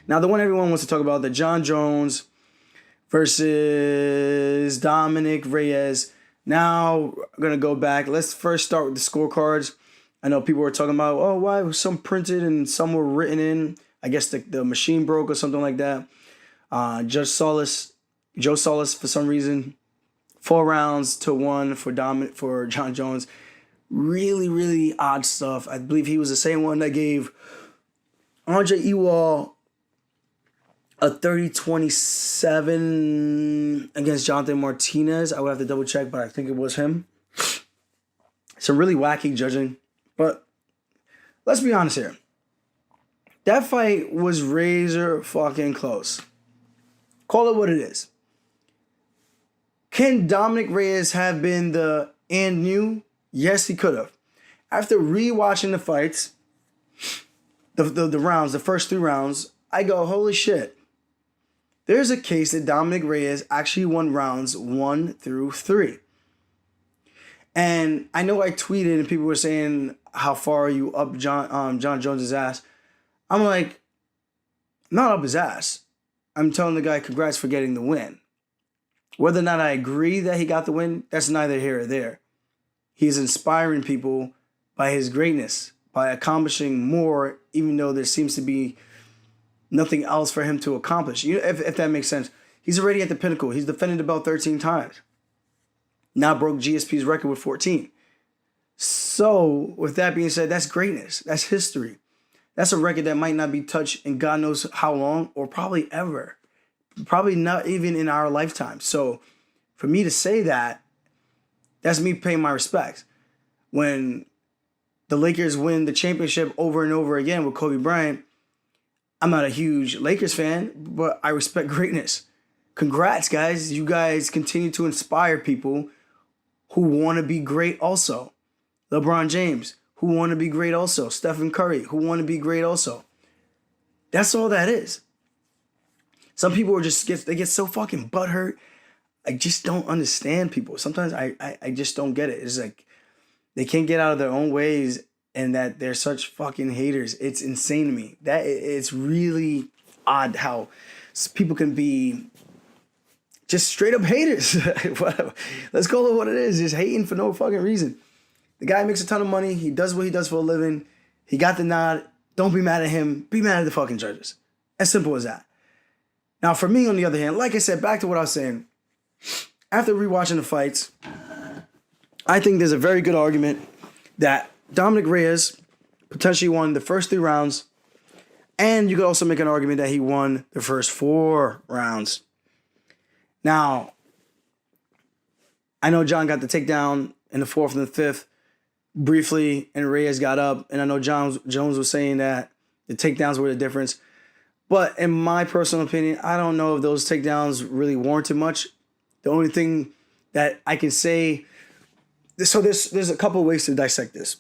Now, the one everyone wants to talk about, the Jon Jones versus Dominick Reyes. Now, I'm going to go back. Let's first start with the scorecards. I know people were talking about, oh, why was some printed and some were written in? I guess the machine broke or something like that. Joe Solis, for some reason, 4 rounds to 1 for Jon Jones. Really, really odd stuff. I believe he was the same one that gave Andre Ewell a 30-27 against Jonathan Martinez. I would have to double check, but I think it was him. Some really wacky judging. But let's be honest here. That fight was razor fucking close. Call it what it is. Can Dominick Reyes have been the and new? Yes, he could have. After rewatching the fights, the rounds, the first 3 rounds, I go, holy shit. There's a case that Dominick Reyes actually won rounds 1 through 3. And I know I tweeted and people were saying, how far are you up Jon Jones' ass? I'm like, not up his ass. I'm telling the guy, congrats for getting the win. Whether or not I agree that he got the win, that's neither here or there. He's inspiring people by his greatness, by accomplishing more, even though there seems to be nothing else for him to accomplish. You know, if that makes sense. He's already at the pinnacle. He's defended the belt 13 times. Now broke GSP's record with 14. So, with that being said, that's greatness. That's history. That's a record that might not be touched in God knows how long, or probably ever. Probably not even in our lifetime. So, for me to say that, that's me paying my respects. When the Lakers win the championship over and over again with Kobe Bryant, I'm not a huge Lakers fan, but I respect greatness. Congrats, guys. You guys continue to inspire people who want to be great also. LeBron James, who want to be great also. Stephen Curry, who want to be great also. That's all that is. Some people are they get so fucking butthurt. I just don't understand people. Sometimes I just don't get it. It's like they can't get out of their own ways and that they're such fucking haters. It's insane to me. That it's really odd how people can be just straight up haters. Let's call it what it is. Just hating for no fucking reason. The guy makes a ton of money. He does what he does for a living. He got the nod. Don't be mad at him. Be mad at the fucking judges. As simple as that. Now, for me, on the other hand, like I said, back to what I was saying. After rewatching the fights, I think there's a very good argument that Dominick Reyes potentially won the first 3 rounds. And you could also make an argument that he won the first 4 rounds. Now, I know Jon got the takedown in the 4th and the 5th briefly, and Reyes got up. And I know Jon Jones was saying that the takedowns were the difference. But in my personal opinion, I don't know if those takedowns really warranted much. The only thing that I can say, so there's a couple of ways to dissect this.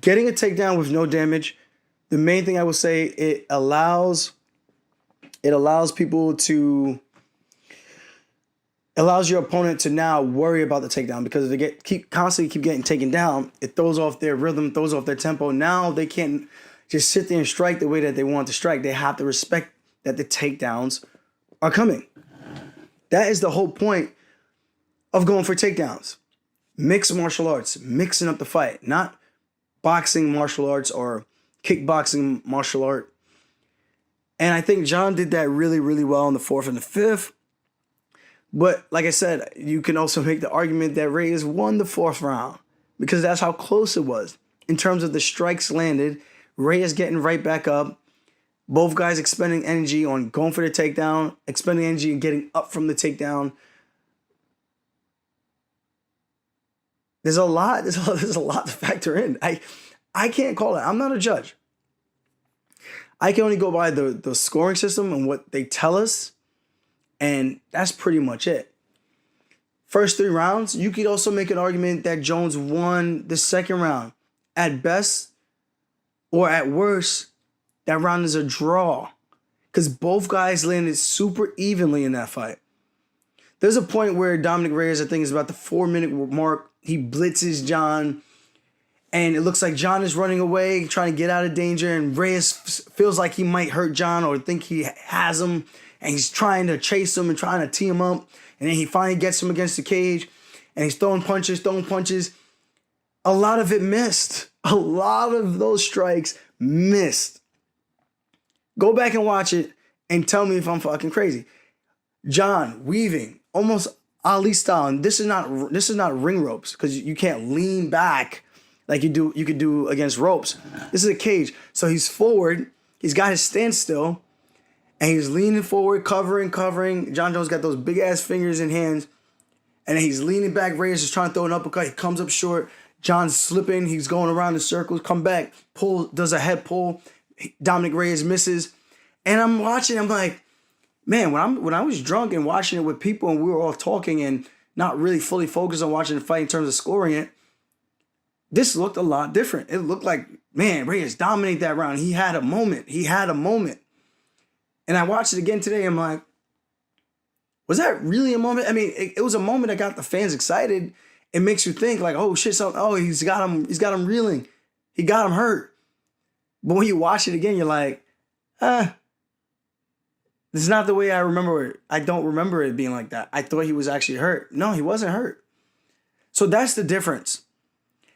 Getting a takedown with no damage, the main thing I would say, it allows your opponent to now worry about the takedown, because if they constantly keep getting taken down, it throws off their rhythm, throws off their tempo. Now they can't just sit there and strike the way that they want to strike. They have to respect that the takedowns are coming. That is the whole point of going for takedowns. Mixed martial arts, mixing up the fight, not boxing martial arts or kickboxing martial art. And I think Jon did that really, really well in the 4th and the 5th. But like I said, you can also make the argument that Reyes won the 4th round because that's how close it was. In terms of the strikes landed, Reyes getting right back up. Both guys expending energy on going for the takedown, expending energy and getting up from the takedown. There's a lot to factor in. I can't call it. I'm not a judge. I can only go by the scoring system and what they tell us. And that's pretty much it. First 3 rounds, you could also make an argument that Jones won the 2nd round. At best, or at worst, that round is a draw. Because both guys landed super evenly in that fight. There's a point where Dominick Reyes, I think, is about the 4-minute mark. He blitzes Jon. And it looks like Jon is running away, trying to get out of danger. And Reyes feels like he might hurt Jon or think he has him. And he's trying to chase him and trying to tee him up. And then he finally gets him against the cage. And he's throwing punches. A lot of it missed. A lot of those strikes missed. Go back and watch it and tell me if I'm fucking crazy. Jon weaving, almost Ali style. And this is not ring ropes, because you can't lean back like you could do against ropes. This is a cage. So he's forward. He's got his stance still. And he's leaning forward, covering. Jon Jones got those big ass fingers and hands. And then he's leaning back. Reyes is trying to throw an uppercut. He comes up short. Jon's slipping. He's going around in circles. Come back. Pull. Does a head pull. Dominick Reyes misses. And I'm watching. I'm like, man, when I was drunk and watching it with people and we were all talking and not really fully focused on watching the fight in terms of scoring it, this looked a lot different. It looked like, man, Reyes dominated that round. He had a moment. And I watched it again today. I'm like, was that really a moment? I mean, it was a moment that got the fans excited. It makes you think like, oh shit, he's got him reeling. He got him hurt. But when you watch it again, you're like, this is not the way I remember it. I don't remember it being like that. I thought he was actually hurt. No, he wasn't hurt. So that's the difference.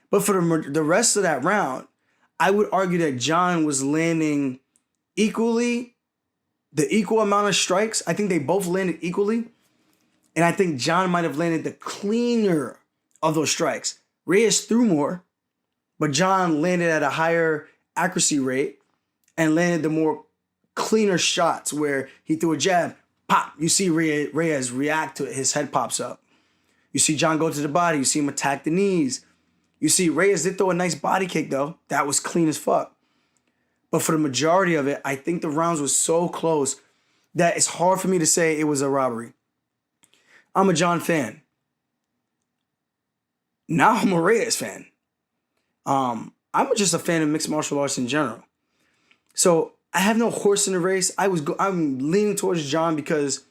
But for the rest of that round, I would argue that Jon was landing the equal amount of strikes. I think they both landed equally. And I think Jon might have landed the cleaner of those strikes. Reyes threw more, but Jon landed at a higher accuracy rate and landed the more cleaner shots where he threw a jab, pop. You see Reyes react to it. His head pops up. You see Jon go to the body. You see him attack the knees. You see Reyes did throw a nice body kick, though. That was clean as fuck. But for the majority of it, I think the rounds was so close that it's hard for me to say it was a robbery. I'm a Jon fan. Now I'm a Reyes fan. I'm just a fan of mixed martial arts in general. So I have no horse in the race. I'm leaning towards Jon because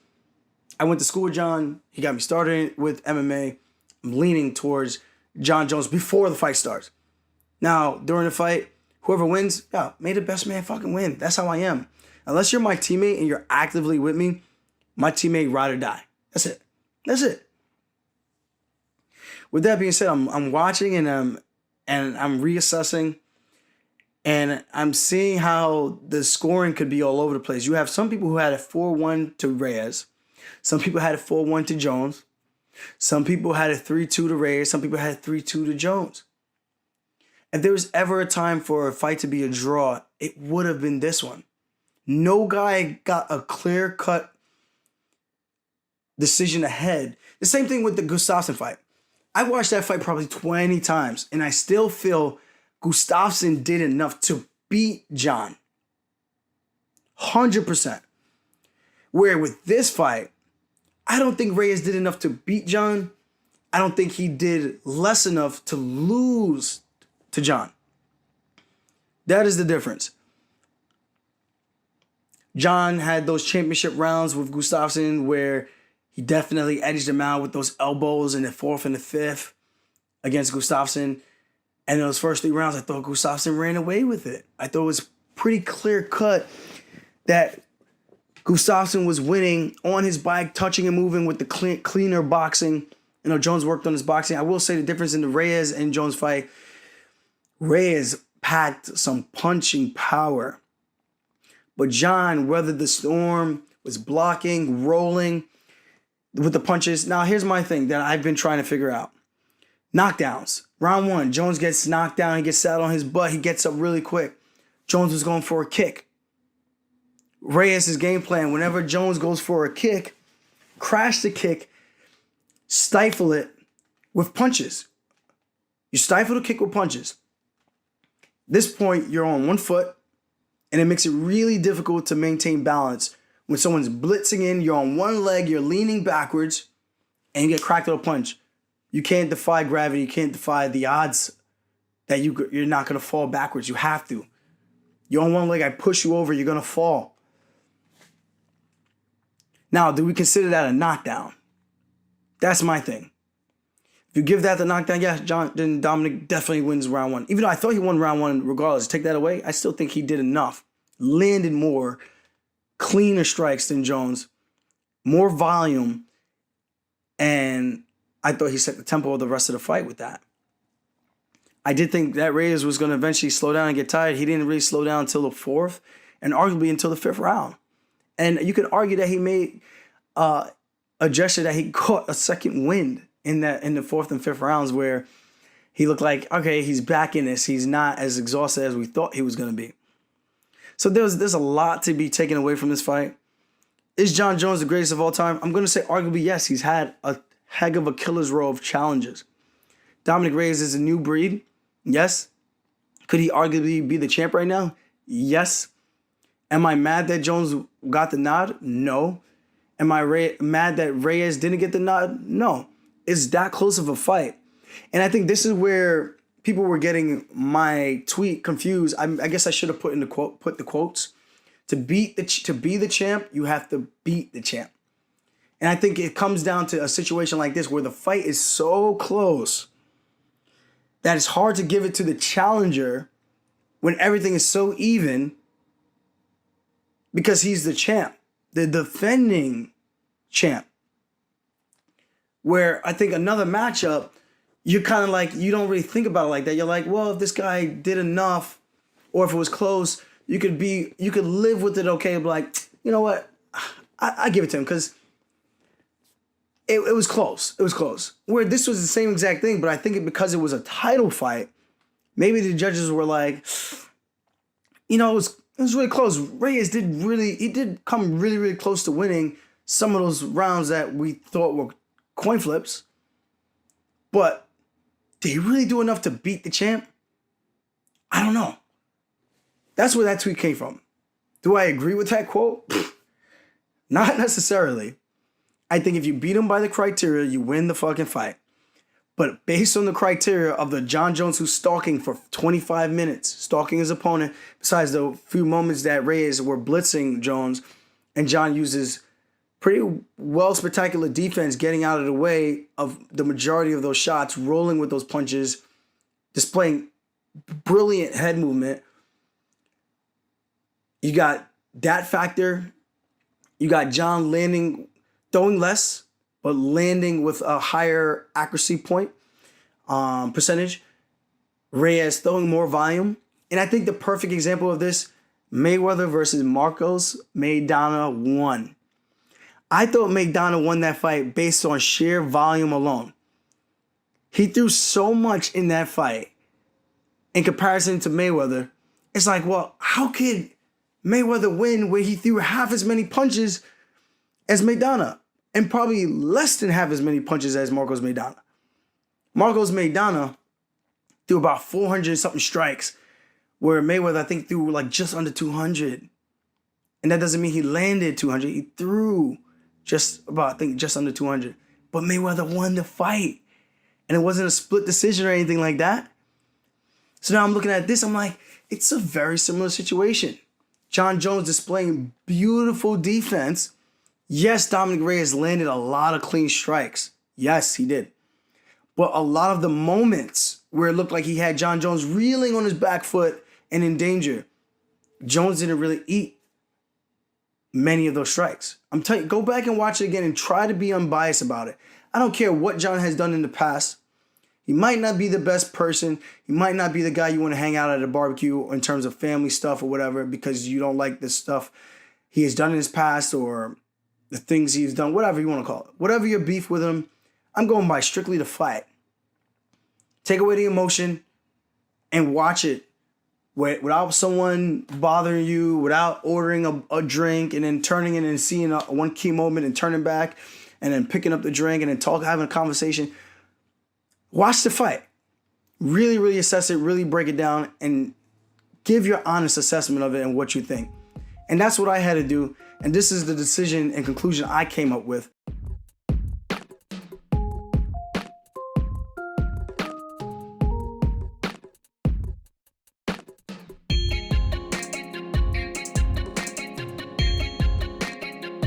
I went to school with Jon. He got me started with MMA. I'm leaning towards Jon Jones before the fight starts. Now, during the fight, whoever wins, may the best man fucking win. That's how I am. Unless you're my teammate and you're actively with me, my teammate ride or die. That's it. With that being said, I'm watching and I'm reassessing, and I'm seeing how the scoring could be all over the place. You have some people who had a 4-1 to Reyes. Some people had a 4-1 to Jones. Some people had a 3-2 to Reyes. Some people had a 3-2 to Jones. If there was ever a time for a fight to be a draw, it would have been this one. No guy got a clear-cut decision ahead. The same thing with the Gustafsson fight. I watched that fight probably 20 times, and I still feel Gustafsson did enough to beat Jon. 100%. Where with this fight, I don't think Reyes did enough to beat Jon. I don't think he did less enough to lose to Jon. That is the difference. Jon had those championship rounds with Gustafsson where he definitely edged him out with those elbows in the 4th and the 5th against Gustafsson. And in those first 3 rounds, I thought Gustafsson ran away with it. I thought it was pretty clear cut that Gustafsson was winning on his bike, touching and moving with the cleaner boxing. You know, Jones worked on his boxing. I will say the difference in the Reyes and Jones fight, Reyes packed some punching power. But Jon weathered the storm, was blocking, rolling with the punches. Now, here's my thing that I've been trying to figure out. Knockdowns. Round 1, Jones gets knocked down. He gets sat on his butt. He gets up really quick. Jones was going for a kick. Reyes' game plan, whenever Jones goes for a kick, crash the kick, stifle it with punches. You stifle the kick with punches. At this point, you're on one foot, and it makes it really difficult to maintain balance. When someone's blitzing in, you're on one leg, you're leaning backwards, and you get cracked with a punch. You can't defy gravity. You can't defy the odds that you're not going to fall backwards. You have to. You're on one leg, I push you over, you're going to fall. Now, do we consider that a knockdown? That's my thing. If you give that the knockdown, yeah, then Dominick definitely wins round 1. Even though I thought he won round 1 regardless, take that away, I still think he did enough. Landed more cleaner strikes than Jones, more volume, and I thought he set the tempo of the rest of the fight with that. I did think that Reyes was going to eventually slow down and get tired. He didn't really slow down until the 4th and arguably until the 5th round. And you could argue that he made a gesture that he caught a second wind in the 4th and 5th rounds where he looked like, okay, he's back in this. He's not as exhausted as we thought he was going to be. So there's a lot to be taken away from this fight. Is Jon Jones the greatest of all time? I'm going to say arguably yes. He's had a heck of a killer's row of challenges. Dominick Reyes is a new breed. Yes. Could he arguably be the champ right now? Yes. Am I mad that Jones got the nod? No. Am I mad that Reyes didn't get the nod? No. It's that close of a fight. And I think this is where people were getting my tweet confused. I guess I should have put the quotes. To be the champ, you have to beat the champ. And I think it comes down to a situation like this where the fight is so close that it's hard to give it to the challenger when everything is so even because he's the champ, the defending champ. Where I think another matchup, you're kind of like, you don't really think about it like that. You're like, well, if this guy did enough, or if it was close, you could live with it, okay, but like, you know what, I give it to him because it was close. It was close. Where this was the same exact thing, but I think because it was a title fight, maybe the judges were like, you know, it was really close. Reyes did come really, really close to winning some of those rounds that we thought were coin flips. But did he really do enough to beat the champ? I don't know. That's where that tweet came from. Do I agree with that quote? Not necessarily. I think if you beat him by the criteria, you win the fucking fight. But based on the criteria of the Jon Jones who's stalking for 25 minutes, stalking his opponent, besides the few moments that Reyes were blitzing Jones, and Jon uses pretty well spectacular defense getting out of the way of the majority of those shots, rolling with those punches, displaying brilliant head movement. You got that factor. You got Jon throwing less, but landing with a higher accuracy point percentage. Reyes throwing more volume. And I think the perfect example of this, Mayweather versus Marcos Maidana won. I thought Maidana won that fight based on sheer volume alone. He threw so much in that fight in comparison to Mayweather. It's like, well, how could Mayweather win where he threw half as many punches as Maidana and probably less than half as many punches as Marcos Maidana? Marcos Maidana threw about 400 something strikes where Mayweather, I think, threw like just under 200. And that doesn't mean he landed 200. He threw just under 200. But Mayweather won the fight. And it wasn't a split decision or anything like that. So now I'm looking at this, I'm like, it's a very similar situation. Jon Jones displaying beautiful defense. Yes, Dominick Reyes landed a lot of clean strikes. Yes, he did. But a lot of the moments where it looked like he had Jon Jones reeling on his back foot and in danger, Jones didn't really eat many of those strikes. I'm telling you, go back and watch it again and try to be unbiased about it. I don't care what Jon has done in the past. He might not be the best person. He might not be the guy you want to hang out at a barbecue in terms of family stuff or whatever because you don't like the stuff he has done in his past or the things he's done, whatever you want to call it. Whatever your beef with him, I'm going by strictly the fight. Take away the emotion and watch it without someone bothering you, without ordering a drink and then turning in and seeing one key moment and turning back and then picking up the drink and then having a conversation. Watch the fight. Really, really assess it, really break it down, and give your honest assessment of it and what you think. And that's what I had to do. And this is the decision and conclusion I came up with.